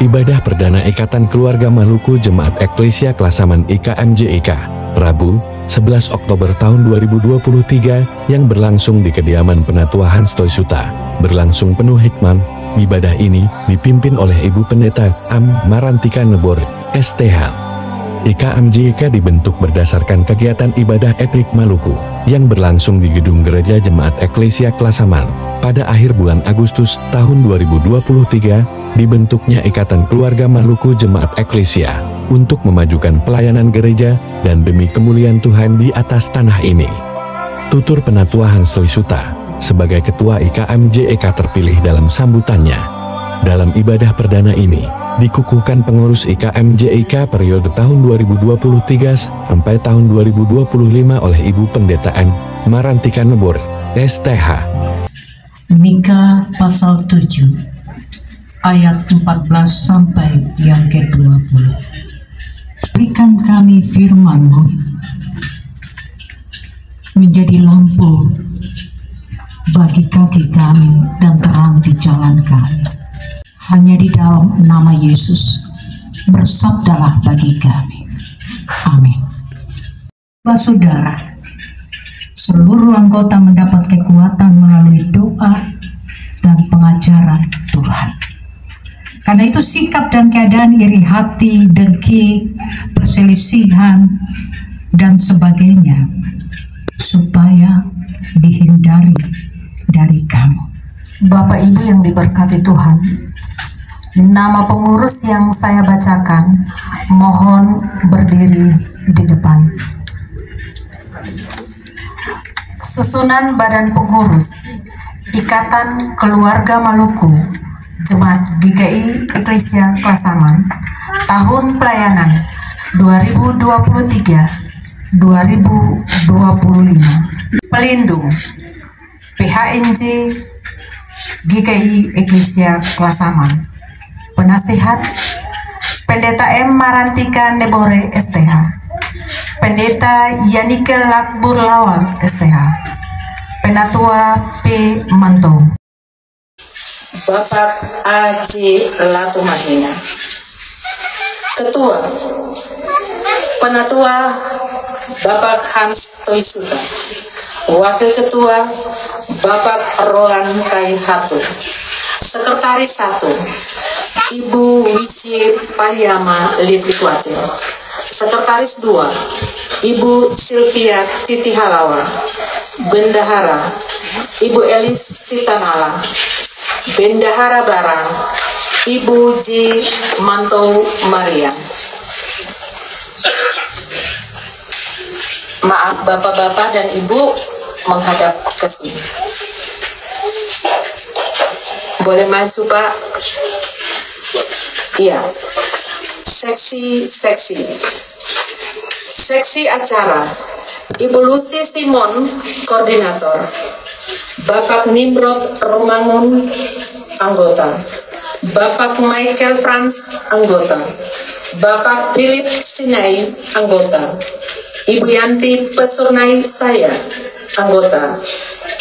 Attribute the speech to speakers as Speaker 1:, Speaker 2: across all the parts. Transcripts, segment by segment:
Speaker 1: Ibadah Perdana Ikatan Keluarga Maluku Jemaat Eklesia Klasaman IKMJIK, Rabu, 11 Oktober tahun 2023, yang berlangsung di kediaman Penatua Hans Toisuta, berlangsung penuh hikmah. Ibadah ini dipimpin oleh Ibu Pendeta Am Marantika Nebor, STH. IKMJIK dibentuk berdasarkan kegiatan ibadah Eprik Maluku, yang berlangsung di Gedung Gereja Jemaat Eklesia Klasaman. Pada akhir bulan Agustus tahun 2023, dibentuknya Ikatan Keluarga Maluku Jemaat Eklesia, untuk memajukan pelayanan gereja, dan demi kemuliaan Tuhan di atas tanah ini. Tutur Penatua Hans Toisuta, sebagai Ketua IKMJIK terpilih dalam sambutannya. Dalam ibadah perdana ini, dikukuhkan pengurus IKMJIK periode tahun 2023 sampai tahun 2025 oleh Ibu Pendeta N. Marantika Nebor, STH.
Speaker 2: Mika pasal 7 ayat 14 sampai yang ke-20. Berikan kami firman-Mu menjadi lampu bagi kaki kami dan terang di jalan kami. Hanya di dalam nama Yesus bersabdalah bagi kami. Amin. Saudara, seluruh anggota mendapat kekuatan melalui doa dan pengajaran Tuhan. Karena itu sikap dan keadaan iri hati, dengki, perselisihan, dan sebagainya, supaya dihindari dari kamu.
Speaker 3: Bapak Ibu yang diberkati Tuhan, nama pengurus yang saya bacakan, mohon berdiri di depan. Susunan Badan Pengurus Ikatan Keluarga Maluku Jemaat GKI Eklesia Klasaman, tahun pelayanan 2023-2025. Pelindung PHNJ GKI Eklesia Klasaman. Penasihat Pendeta M. Marantika Nebore, STH. Pendeta Yanikel Lakbur Lawal, STH. Penatua P. Manto.
Speaker 4: Bapak A.J. Latumahina. Ketua Penatua Bapak Hans Toisuta. Wakil Ketua Bapak Roland Kaihatu. Sekretaris 1 Ibu Wisi Payama Litikuatir. Sekretaris 2 Ibu Sylvia Titi Halawa. Bendahara Ibu Elis Sitanala. Bendahara Barang Ibu J. Manto Maria. Maaf Bapak-bapak dan Ibu menghadap ke sini. Boleh maju Pak? Iya. Seksi acara Ibu Lucy Simon, koordinator. Bapak Nimrod Romangun, anggota. Bapak Michael Franz, anggota. Bapak Philip Sinai, anggota. Ibu Yanti Pesurnai saya, anggota.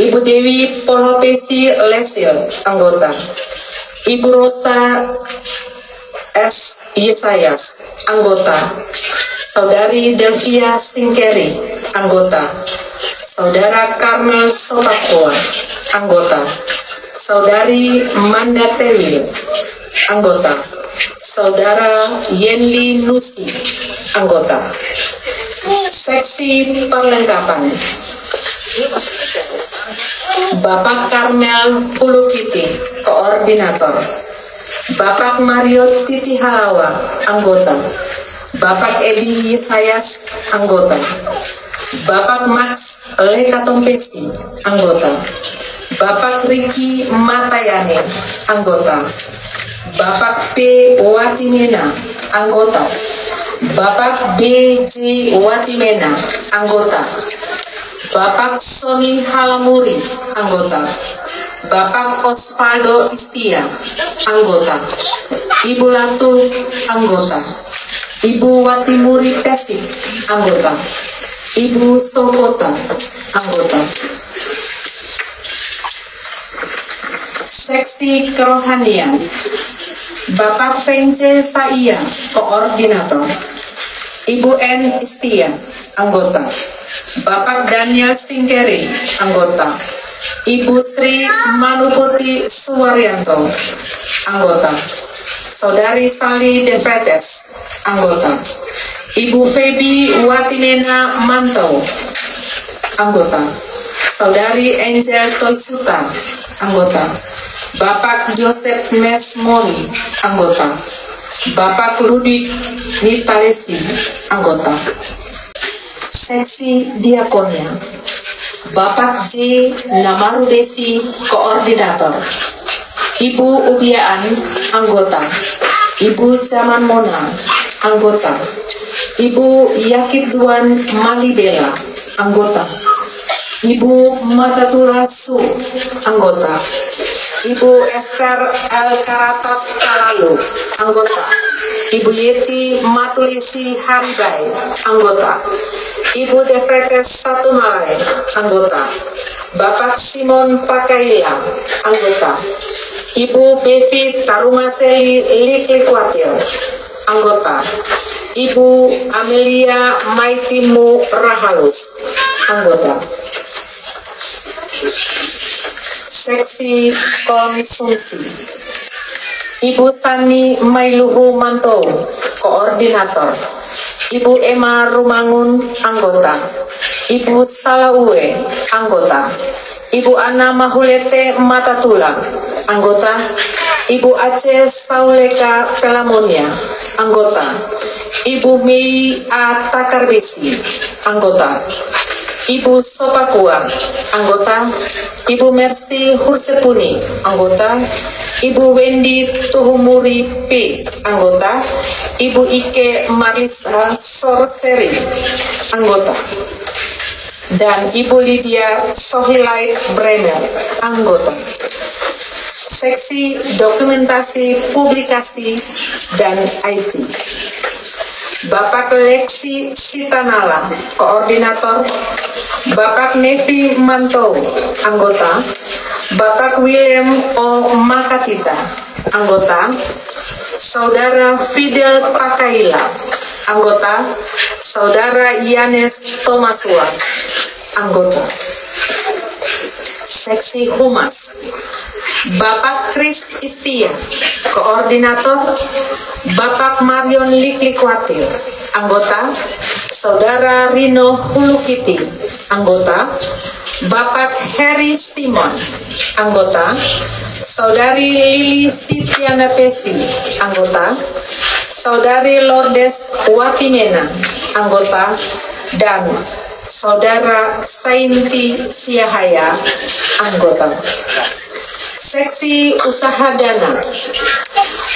Speaker 4: Ibu Dewi Polopesi Lesil, anggota. Ibu Rosa S. Yesayas, anggota. Saudari Delvia Singkeri, anggota. Saudara Karmel Sotakwa, anggota. Saudari Manda Tewi, anggota. Saudara Yenli Nusi, anggota. Seksi perlengkapan Bapak Karmel Pulukiti, koordinator. Bapak Mario Titi Halawa, anggota. Bapak Edi Yesayas, anggota. Bapak Max Lekatompesi, anggota. Bapak Riki Matayane, anggota. Bapak P. Watimena, anggota. Bapak B. J. Watimena, anggota. Bapak Sony Halamuri, anggota. Bapak Osvaldo Istia, anggota. Ibu Latu, anggota. Ibu Watimuri Pesik, anggota. Ibu Sokota, anggota. Seksi kerohanian Bapak Vence Saia, Koordinator. Ibu N. Istia, anggota. Bapak Daniel Singkeri, anggota. Ibu Sri Manuputi Suwaryanto, anggota. Saudari Sali Defetes, anggota. Ibu Feby Watinena Mantau, anggota. Saudari Angel Toisuta, anggota. Bapak Joseph Mesmoni, anggota. Bapak Ludik Nitalesi, anggota. Seksi Diakonia, Bapak J. Namarudesi, Koordinator. Ibu Ubiaan, anggota. Ibu Zaman Mona, anggota. Ibu Yakituan Malibela, anggota. Ibu Matatula Su, anggota. Ibu Esther El Karatat Kalalu, anggota. Ibu Yeti Matulisi Haribai, anggota. Ibu Defretes Satumalai, anggota. Bapak Simon Pakaila, anggota. Ibu Bevi Tarumaseli Liklikwatil, anggota. Ibu Amelia Maitimu Rahalus, anggota. Seksi Konsumsi, Ibu Sani Mailuhu Mantou, Koordinator. Ibu Emma Rumangun, anggota. Ibu Salaue, anggota. Ibu Ana Mahulete Matatula, anggota. Ibu Aceh Sauleka Pelamonia, anggota. Ibu Mei A. Takarbesi, anggota. Ibu Sopakua, anggota. Ibu Mercy Hursepuni, anggota. Ibu Wendy Tuhumuri P, anggota. Ibu Ike Marisa Sorseri, anggota. Dan Ibu Lydia Sohilait Bremer, anggota. Seksi Dokumentasi, Publikasi, dan IT. Bapak Lexi Sitanala, Koordinator. Bapak Nevi Mantou, anggota. Bapak William O. Makatita, anggota. Saudara Fidel Pakaila, anggota. Saudara Yanes Tomasua, anggota. Seksi Humas, Bapak Kris Istia, Koordinator. Bapak Marion Liklikwatil, anggota. Saudara Rino Hulukiti, anggota. Bapak Heri Simon, anggota. Saudari Lili Sitiana Pesi, anggota. Saudari Lourdes Watimena, anggota. Dan Saudara Sainti Siahaya, anggota. Seksi Usaha Dana,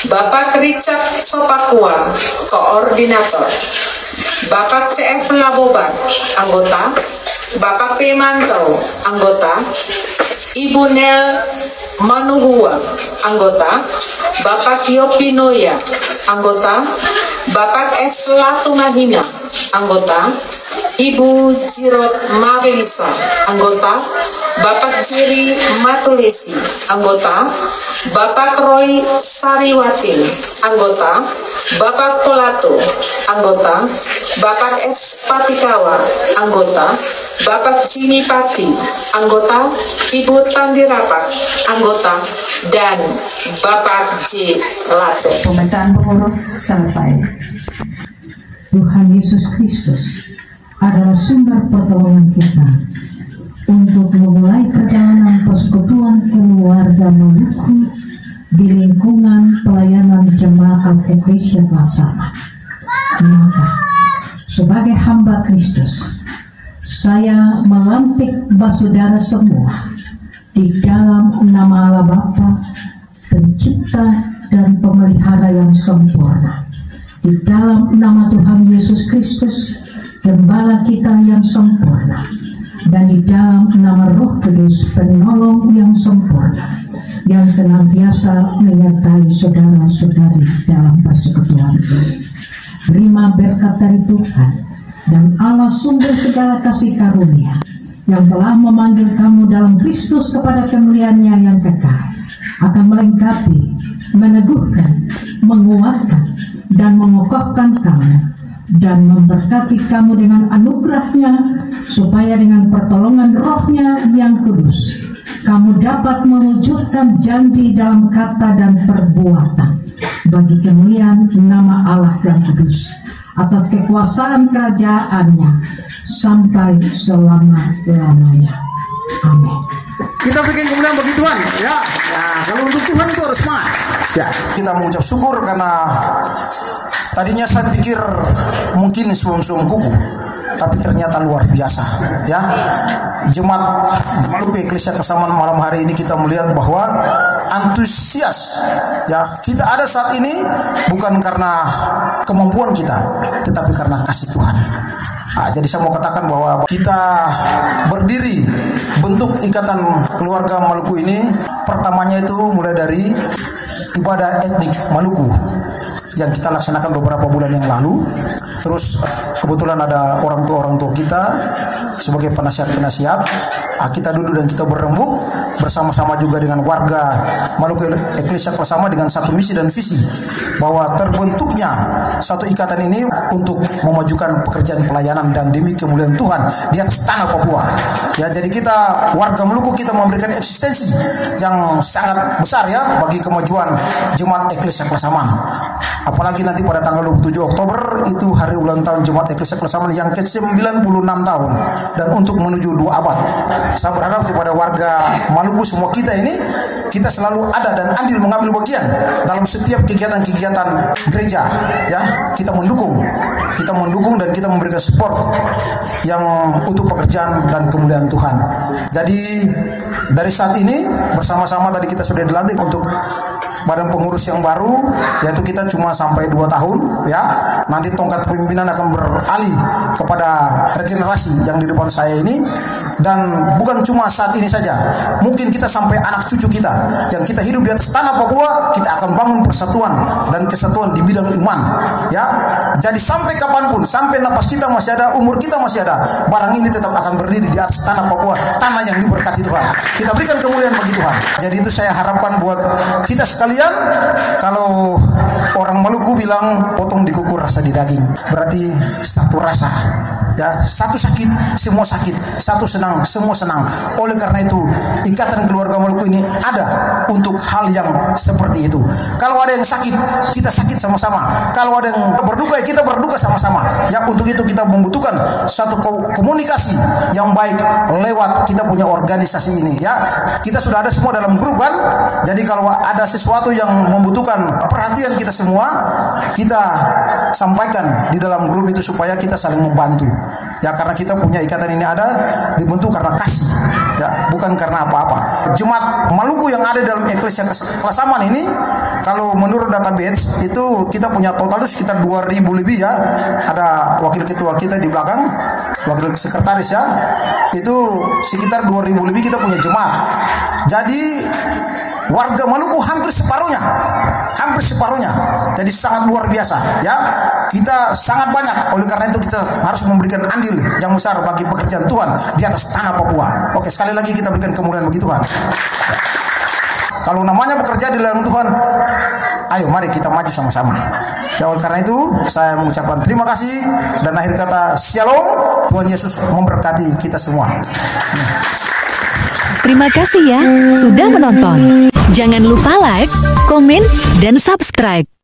Speaker 4: Bapak Richard Sopakua, Koordinator. Bapak CF Laboban, anggota. Bapak P. Mantau, anggota. Ibu Nel Manuhua, anggota. Bapak Yopinoya, anggota. Bapak S. Latumahina, anggota. Ibu Jirot Marlisa, anggota. Bapak Jiri Matulesi, anggota. Bapak Roy Sariwatin, anggota. Bapak Polato, anggota. Bapak S. Patikawa, anggota. Bapak Jini Pati, anggota. Ibu Tandirapak, anggota. Dan Bapak J. Lato.
Speaker 3: Pembacaan pengurus selesai.
Speaker 2: Tuhan Yesus Kristus adalah sumber pertolongan kita untuk memulai perjalanan persekutuan keluarga Maluku di lingkungan pelayanan jemaat Eklesia Klasama. Maka, sebagai hamba Kristus, saya melantik saudara semua di dalam nama Allah Bapa, Pencipta dan Pemelihara yang sempurna, di dalam nama Tuhan Yesus Kristus, Gembala kita yang sempurna, dan di dalam nama Roh Kudus, Penolong yang sempurna, yang senantiasa menyertai saudara-saudari dalam persekutuan ini. Terima berkat dari Tuhan dan Allah sumber segala kasih karunia, yang telah memanggil kamu dalam Kristus kepada kemuliaan-Nya yang kekal, akan melengkapi, meneguhkan, menguatkan dan mengokohkan kamu, dan memberkati kamu dengan anugerahnya, supaya dengan pertolongan Roh-Nya yang kudus, kamu dapat mewujudkan janji dalam kata dan perbuatan bagi kemuliaan nama Allah yang kudus, atas kekuasaan kerajaan-Nya sampai selama-lamanya. Amin.
Speaker 5: Kita berikan kemuliaan bagi Tuhan, ya. Nah, kalau untuk Tuhan itu harus semangat. Ya, kita mengucap syukur karena tadinya saya pikir mungkin sebelum kuku, tapi ternyata luar biasa, ya. Jemaat Maluku Eklesia Kesamaan malam hari ini kita melihat bahwa antusias, ya, kita ada saat ini bukan karena kemampuan kita, tetapi karena kasih Tuhan. Nah, jadi saya mau katakan bahwa kita berdiri bentuk ikatan keluarga Maluku ini, pertamanya itu mulai dari ibadah etnik Maluku yang kita laksanakan beberapa bulan yang lalu. Terus kebetulan ada orang tua kita sebagai penasihat-penasihat. Kita duduk dan kita berembuk bersama-sama juga dengan warga Maluku Eklesia Kesamaan dengan satu misi dan visi, bahwa terbentuknya satu ikatan ini untuk memajukan pekerjaan pelayanan dan demi kemuliaan Tuhan di atas tanah Papua. Ya, jadi kita warga Maluku, kita memberikan eksistensi yang sangat besar, ya, bagi kemajuan Jemaat Eklesia Kesamaan. Apalagi nanti pada tanggal 27 Oktober itu hari ulang tahun Jemaat Eklesia Kesamaan yang ke-96 tahun, dan untuk menuju 2 abad. Saya berharap kepada warga Maluku semua kita ini, kita selalu ada dan andil mengambil bagian dalam setiap kegiatan-kegiatan gereja, ya. Kita mendukung dan kita memberikan support yang untuk pekerjaan dan kemuliaan Tuhan. Jadi dari saat ini bersama-sama tadi kita sudah dilantik untuk badan pengurus yang baru, yaitu kita cuma sampai 2 tahun, ya. Nanti tongkat kepemimpinan akan beralih kepada regenerasi yang di depan saya ini, dan bukan cuma saat ini saja, mungkin kita sampai anak cucu kita yang kita hidup di atas tanah Papua, kita akan bangun persatuan dan kesatuan di bidang iman, ya. Jadi sampai kapanpun, sampai napas kita masih ada, umur kita masih ada, barang ini tetap akan berdiri di atas tanah Papua, tanah yang diberkati Tuhan. Kita berikan kemuliaan bagi Tuhan. Jadi itu saya harapkan buat kita sekalian. Kalau orang Maluku bilang potong di kuku rasa di daging, berarti satu rasa, ya. Satu sakit semua sakit, satu senang semua senang. Oleh karena itu ikatan keluarga Maluku ini ada untuk hal yang seperti itu. Kalau ada yang sakit, kita sakit sama-sama. Kalau ada yang berduka, kita berduka sama-sama. Ya, untuk itu kita membutuhkan satu komunikasi yang baik lewat kita punya organisasi ini, ya. Kita sudah ada semua dalam grup, kan. Jadi kalau ada sesuatu yang membutuhkan perhatian kita semua, kita sampaikan di dalam grup itu supaya kita saling membantu, ya. Karena kita punya ikatan ini ada dibentuk karena kasih, ya, bukan karena apa-apa. Jemaat Maluku yang ada dalam Eklesia Kesamaan ini, kalau menurut database itu kita punya total itu sekitar 2.000 lebih, ya. Ada wakil ketua kita di belakang, wakil sekretaris, ya. Itu sekitar 2.000 lebih kita punya jemaat. Jadi warga Maluku hampir separuhnya. Jadi sangat luar biasa, ya. Kita sangat banyak. Oleh karena itu kita harus memberikan andil yang besar bagi pekerjaan Tuhan di atas tanah Papua. Oke, sekali lagi kita berikan kemuliaan bagi Tuhan. Kalau namanya bekerja di dalam Tuhan, ayo mari kita maju sama-sama. Ya, oleh karena itu saya mengucapkan terima kasih dan akhir kata Shalom. Tuhan Yesus memberkati kita semua.
Speaker 6: Terima kasih ya sudah menonton. Jangan lupa like, komen, dan subscribe.